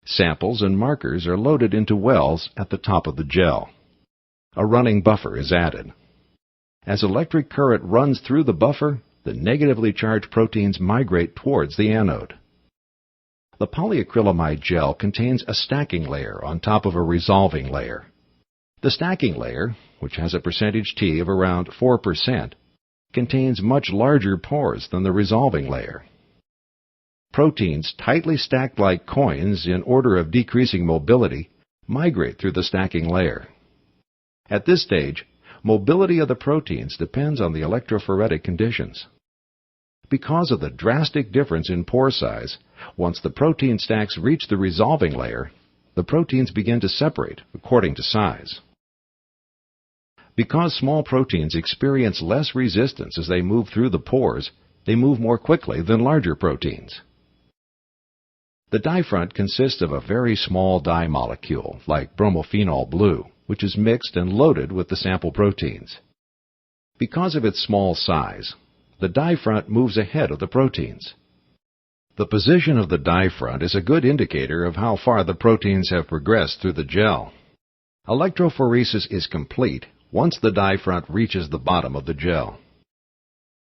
Samples and markers are loaded into wells at the top of the gel. A running buffer is added. As electric current runs through the buffer, the negatively charged proteins migrate towards the anode. The polyacrylamide gel contains a stacking layer on top of a resolving layer. The stacking layer, which has a percentage T of around 4%, contains much larger pores than the resolving layer. Proteins tightly stacked like coins in order of decreasing mobility migrate through the stacking layer. At this stage, mobility of the proteins depends on the electrophoretic conditions. Because of the drastic difference in pore size, once the protein stacks reach the resolving layer, the proteins begin to separate according to size. Because small proteins experience less resistance as they move through the pores, they move more quickly than larger proteins. The dye front consists of a very small dye molecule, like bromophenol blue, which is mixed and loaded with the sample proteins. Because of its small size, the dye front moves ahead of the proteins. The position of the dye front is a good indicator of how far the proteins have progressed through the gel. Electrophoresis is complete once the dye front reaches the bottom of the gel.